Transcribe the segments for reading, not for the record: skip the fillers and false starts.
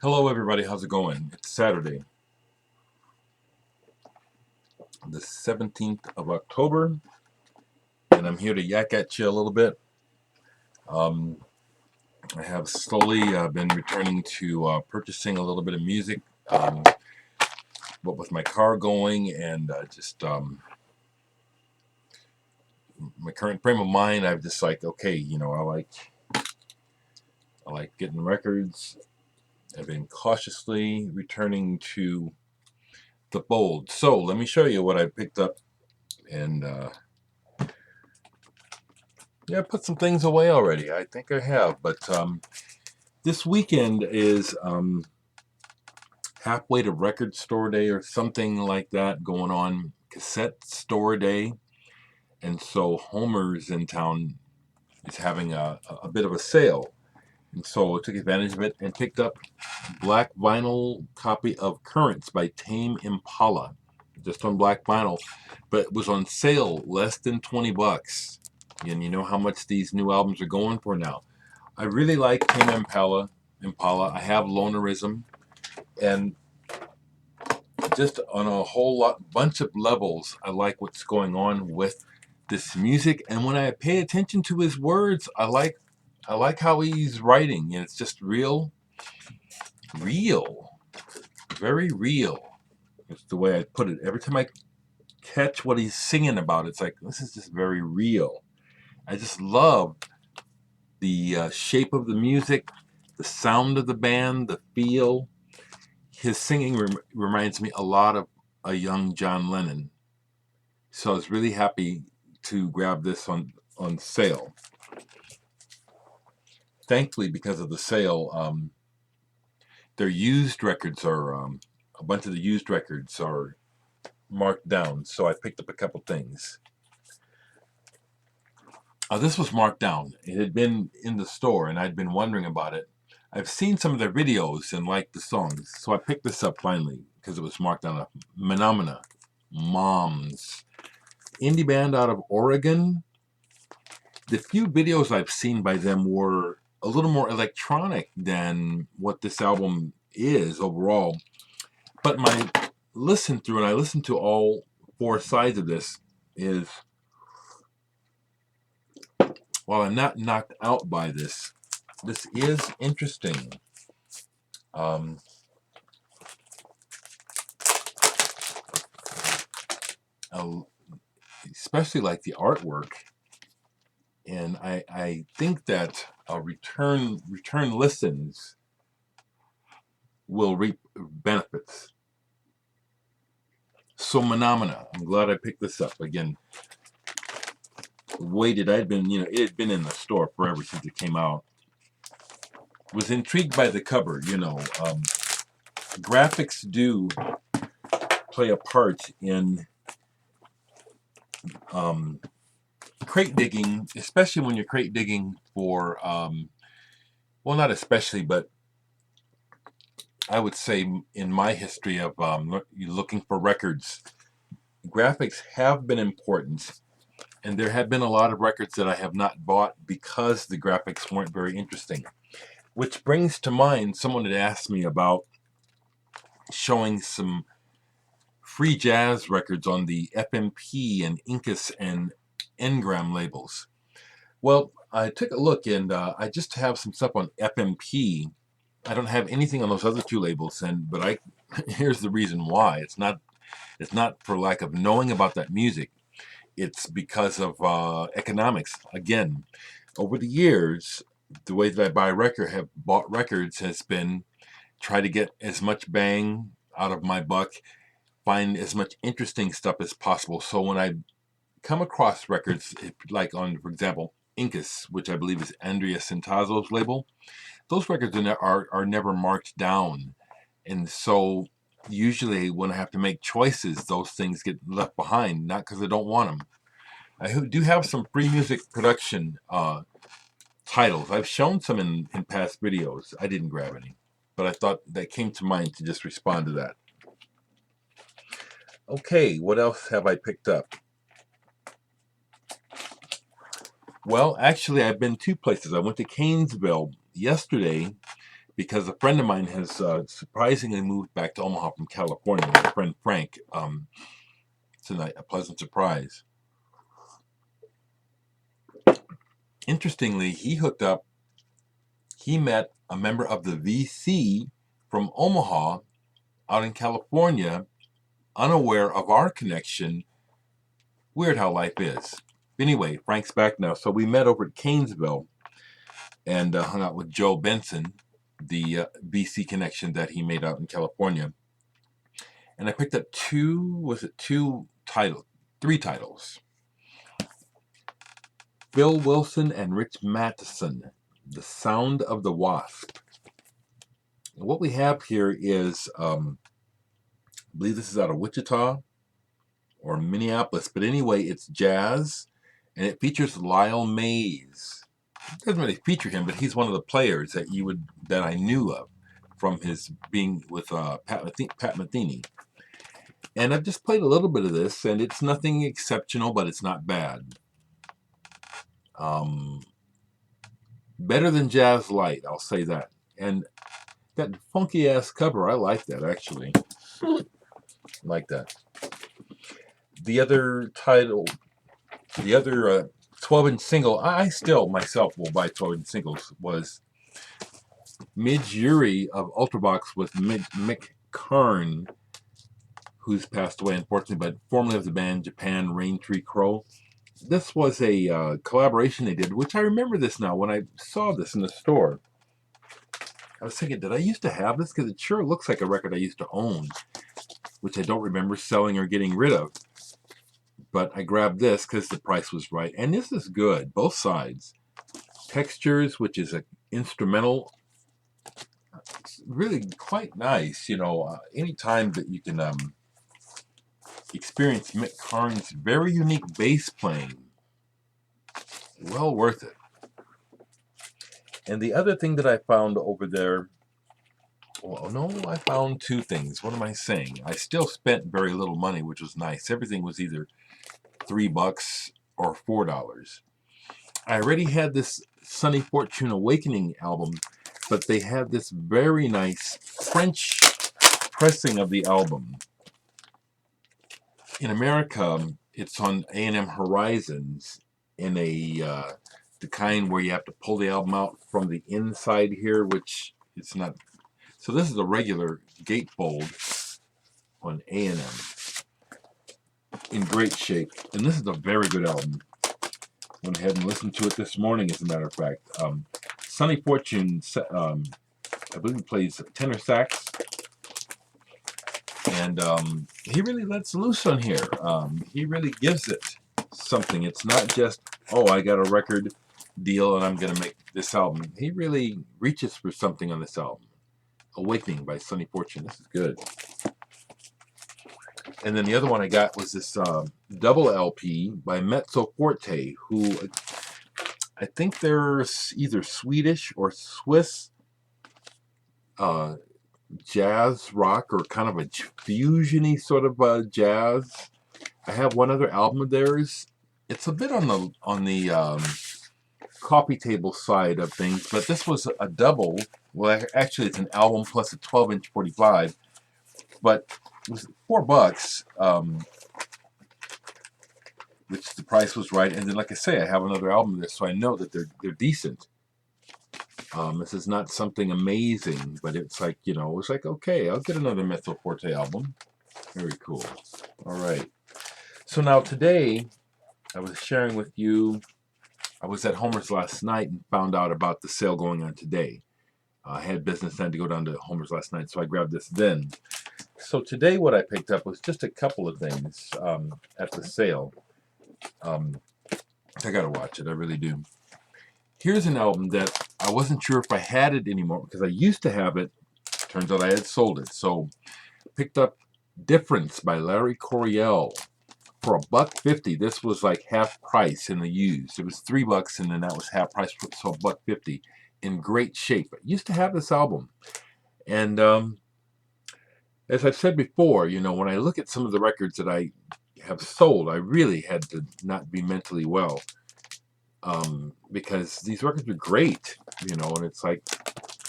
Hello everybody, how's it going? It's Saturday, the 17th of October, and I'm here to yak at you a little bit. Um, I have slowly been returning to purchasing a little bit of music, what with my car going and my current frame of mind. I've just like, okay, I like getting records. I've been cautiously returning to the fold. So let me show you what I picked up and yeah, I put some things away already. I think I have, but this weekend is halfway to record store day or something like that going on, cassette store day, and so Homer's in town is having a bit of a sale, and so I took advantage of it and picked up black vinyl copy of Currents by Tame Impala, just on black vinyl, but it was on sale less than $20. And you know how much these new albums are going for now. I really like Tame Impala. I have Lonerism, and just on a bunch of levels, I like what's going on with this music. And when I pay attention to his words, I like how he's writing, and it's just real, very real. It's the way I put it. Every time I catch what he's singing about, it's like this is just very real. I just love the shape of the music, the sound of the band, the feel. His singing reminds me a lot of a young John Lennon. So I was really happy to grab this on sale. Thankfully, because of the sale, their used records are a bunch of the used records are marked down. So I picked up a couple things. This was marked down. It had been in the store, and I'd been wondering about it. I've seen some of their videos and liked the songs, so I picked this up finally because it was marked down. Manamana, Moms, indie band out of Oregon. The few videos I've seen by them were a little more electronic than what this album is overall. But my listen through, and I listened to all four sides of this, is while I'm not knocked out by this, this is interesting. Um, Especially like the artwork, and I think that return listens will reap benefits. So Manamana, I'm glad I picked this up again. Waited, it had been in the store forever since it came out. Was intrigued by the cover. Graphics do play a part in crate digging, especially when you're crate digging for, well, not especially, but I would say in my history of looking for records, graphics have been important, and there have been a lot of records that I have not bought because the graphics weren't very interesting. Which brings to mind, someone had asked me about showing some free jazz records on the FMP and Incus and Ngram labels. Well, I took a look, and I just have some stuff on FMP. I don't have anything on those other two labels, but here's the reason why. It's not for lack of knowing about that music. It's because of economics. Again, over the years, the way that have bought records has been try to get as much bang out of my buck, find as much interesting stuff as possible. So when I come across records, like on, for example, Incus, which I believe is Andrea Centazzo's label, those records are never marked down. And so usually when I have to make choices, those things get left behind, not because I don't want them. I do have some free music production titles. I've shown some in past videos. I didn't grab any, but I thought that came to mind to just respond to that. Okay, what else have I picked up? Well, actually, I've been two places. I went to Canesville yesterday because a friend of mine has surprisingly moved back to Omaha from California. My friend Frank. It's a pleasant surprise. Interestingly, he met a member of the VC from Omaha out in California, unaware of our connection. Weird how life is. Anyway, Frank's back now. So we met over at Canesville and hung out with Joe Benson, the VC connection that he made out in California. And I picked up three titles. Phil Wilson and Rich Madison, The Sound of the Wasp. And what we have here is, I believe this is out of Wichita or Minneapolis, but anyway, it's jazz, and it features Lyle Mays. It doesn't really feature him, but he's one of the players that I knew of from his being with Pat Metheny. And I've just played a little bit of this, and it's nothing exceptional, but it's not bad. Better than Jazz Light, I'll say that. And that funky ass cover, I like that actually. Like that. The other 12-inch single, I still myself will buy 12-inch singles, was Midge Uri of Ultravox with Mick Karn, who's passed away unfortunately, but formerly of the band Japan Rain Tree Crow. This was a collaboration they did, which I remember this now when I saw this in the store. I was thinking, did I used to have this? Because it sure looks like a record I used to own, which I don't remember selling or getting rid of. But I grabbed this because the price was right. And this is good, both sides. Textures, which is an instrumental. It's really quite nice, anytime that you can experience Mick Karn's very unique bass playing. Well worth it. And the other thing that I found over there, I found two things. What am I saying? I still spent very little money, which was nice. Everything was either $3 or $4. I already had this Sonny Fortune Awakening album, but they had this very nice French pressing of the album. In America, it's on A&M Horizons in the kind where you have to pull the album out from the inside here, which it's not. So this is a regular gatefold on A&M. In great shape. And this is a very good album. Went ahead and listened to it this morning, as a matter of fact. Sonny Fortune, I believe, plays tenor sax. And he really lets loose on here. He really gives it something. It's not just, I got a record deal and I'm going to make this album. He really reaches for something on this album. Awakening by Sonny Fortune. This is good. And then the other one I got was this double LP by Mezzo Forte, who I think they're either Swedish or Swiss jazz rock, or kind of a fusiony sort of jazz. I have one other album of theirs. It's a bit on the coffee table side of things, but this was a double. Well, actually, it's an album plus a 12-inch 45, but it was $4, which the price was right. And then, like I say, I have another album there, so I know that they're decent. This is not something amazing, but it's like, it's like, okay, I'll get another Mezzo Forte album. Very cool. All right. So now today, I was sharing with you, I was at Homer's last night and found out about the sale going on today. I had business then to go down to Homer's last night, so I grabbed this then. So today what I picked up was just a couple of things at the sale. I gotta watch it, I really do. Here's an album that I wasn't sure if I had it anymore, because I used to have it. Turns out I had sold it. So picked up Difference by Larry Coryell for $1.50. This was like half price in the used. It was $3, and then that was half price, so $1.50. In great shape. I used to have this album. And as I've said before, when I look at some of the records that I have sold, I really had to not be mentally well. Because these records are great, and it's like,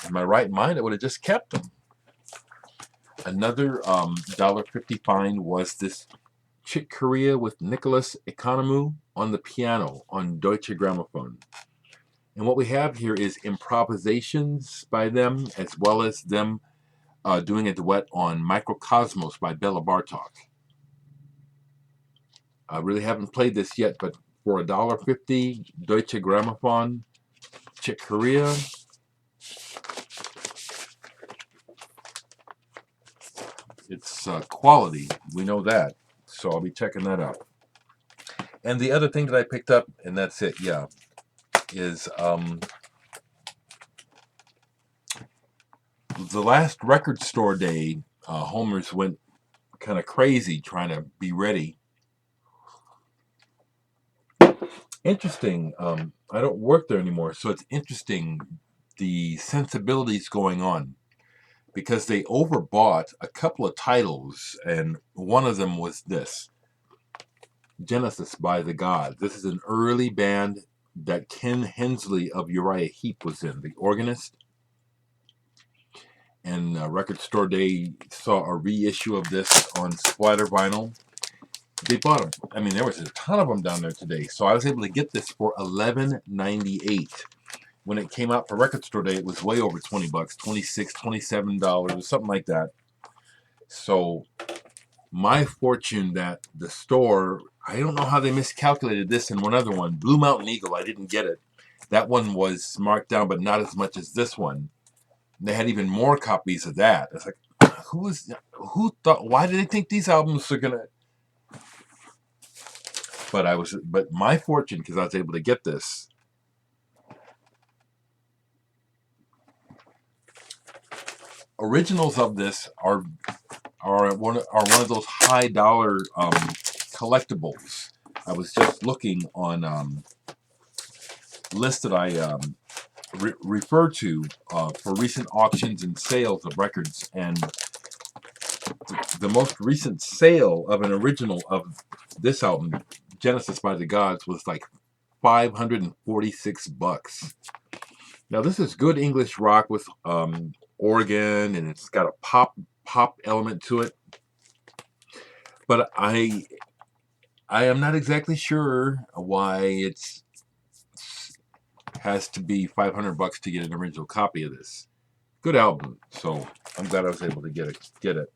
in my right mind, I would have just kept them. Another $1.50 find was this Chick Corea with Nicholas Economou on the piano on Deutsche Grammophon. And what we have here is improvisations by them, as well as them doing a duet on Microcosmos by Bela Bartok. I really haven't played this yet, but for $1.50, Deutsche Grammophon, Chick Corea. It's quality. We know that. So I'll be checking that out. And the other thing that I picked up, and that's it, yeah, is the last record store day, Homer's went kind of crazy trying to be ready. Interesting. I don't work there anymore, so it's interesting the sensibilities going on, because they overbought a couple of titles, and one of them was this, Genesis by the Gods. This is an early band that Ken Hensley of Uriah Heep was in, the organist. And Record Store Day saw a reissue of this on splatter vinyl. They bought them. I mean, there was a ton of them down there today. So I was able to get this for $11.98. When it came out for Record Store Day, it was way over $20, $26, $27, something like that. So my fortune that the store, I don't know how they miscalculated this and one other one, Blue Mountain Eagle, I didn't get it. That one was marked down, but not as much as this one. They had even more copies of that. It's like, who thought, why did they think these albums are gonna? But my fortune, because I was able to get this. Originals of this are one of those high dollar collectibles. I was just looking on lists that I refer to for recent auctions and sales of records, and the most recent sale of an original of this album, Genesis by the Gods, was like $546. Now this is good English rock with organ, and it's got a pop element to it. But I am not exactly sure why it's has to be $500 to get an original copy of this. Good album, so I'm glad I was able to get it.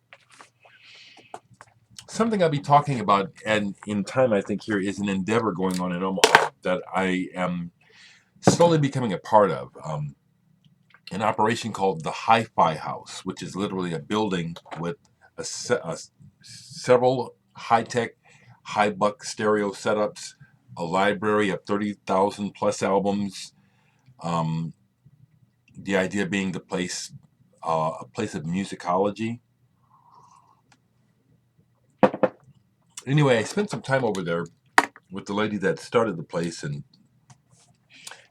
Something I'll be talking about, and in time I think here, is an endeavor going on in Omaha that I am slowly becoming a part of. An operation called the HiFi House, which is literally a building with several high-tech, high-buck stereo setups, a library of 30,000 plus albums. The idea being a place of musicology. Anyway, I spent some time over there with the lady that started the place, and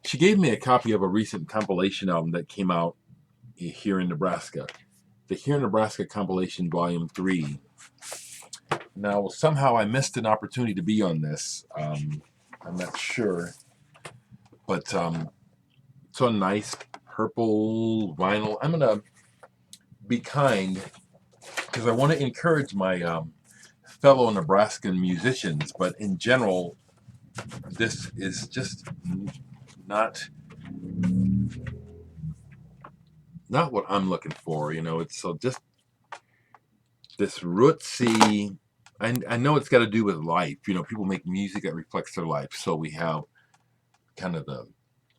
she gave me a copy of a recent compilation album that came out here in Nebraska. The Here in Nebraska compilation volume 3. Now, somehow I missed an opportunity to be on this. I'm not sure. But it's a nice purple vinyl. I'm going to be kind, because I want to encourage my fellow Nebraskan musicians. But in general, this is just not what I'm looking for. It's so just this rootsy. I know it's got to do with life. People make music that reflects their life. So we have kind of the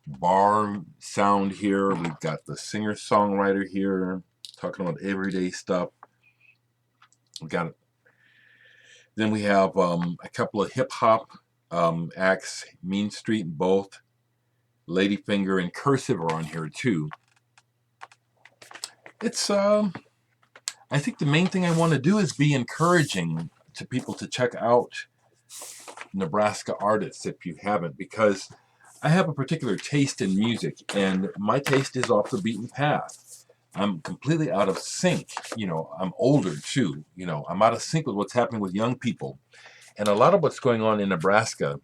bar sound here. We've got the singer-songwriter here talking about everyday stuff. Then we have a couple of hip-hop acts. Mean Street and Both, Ladyfinger, and Cursive are on here too. It's I think the main thing I want to do is be encouraging to people to check out Nebraska artists if you haven't, because I have a particular taste in music, and my taste is off the beaten path. I'm completely out of sync. I'm older too. I'm out of sync with what's happening with young people. And a lot of what's going on in Nebraska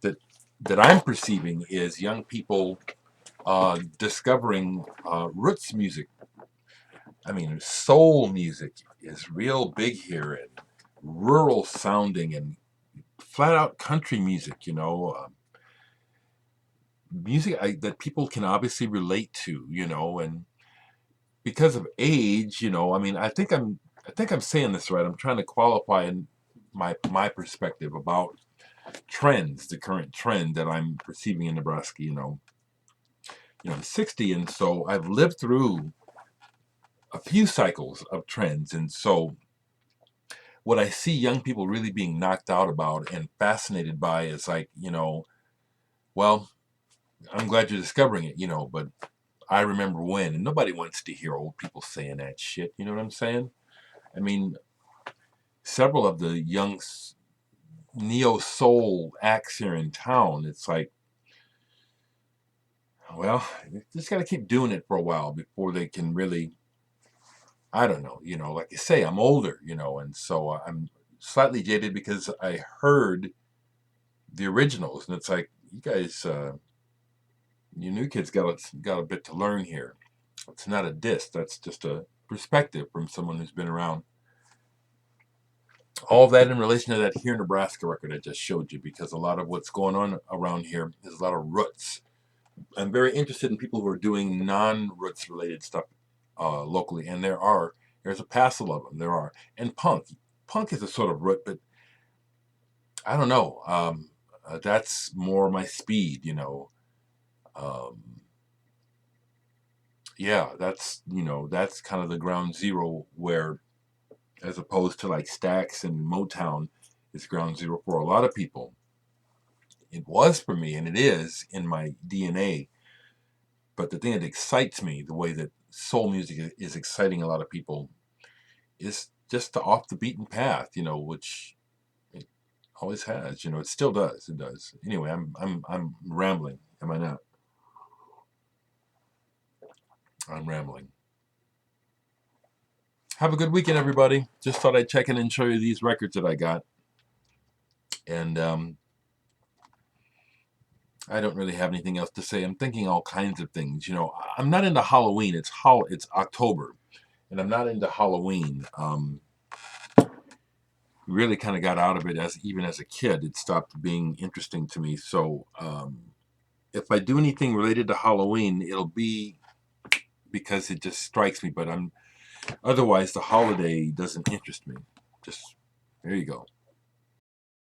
that I'm perceiving is young people discovering roots music. I mean, soul music is real big here, and rural sounding and flat out country music, music that people can obviously relate to, and because of age, I mean, I think I'm saying this right. I'm trying to qualify in my perspective about trends, the current trend that I'm perceiving in Nebraska. I'm 60, and so I've lived through a few cycles of trends, and so what I see young people really being knocked out about and fascinated by is like, well, I'm glad you're discovering it, but I remember when, and nobody wants to hear old people saying that shit. You know what I'm saying? I mean, several of the young neo soul acts here in town, it's like, well, you just got to keep doing it for a while before they can really, I don't know, like you say, I'm older, and so I'm slightly jaded because I heard the originals, and it's like, you guys, you new kids got a bit to learn here. It's not a diss, that's just a perspective from someone who's been around. All that in relation to that Here Nebraska record I just showed you, because a lot of what's going on around here is a lot of roots. I'm very interested in people who are doing non-roots related stuff locally, and there's a passel of them. There are, and punk is a sort of root, but I don't know. That's more my speed, Um, yeah, that's kind of the ground zero where, as opposed to like Stax and Motown, is ground zero for a lot of people. It was for me, and it is in my DNA. But the thing that excites me, the way that soul music is exciting a lot of people, is just the off the beaten path, which it always has. It still does. It does. Anyway, I'm rambling. Am I not? I'm rambling. Have a good weekend, everybody. Just thought I'd check in and show you these records that I got, and I don't really have anything else to say. I'm thinking all kinds of things. I'm not into Halloween. It's October, and I'm not into Halloween. Really kind of got out of it even as a kid. It stopped being interesting to me. So if I do anything related to Halloween, it'll be because it just strikes me. But otherwise the holiday doesn't interest me. Just there you go.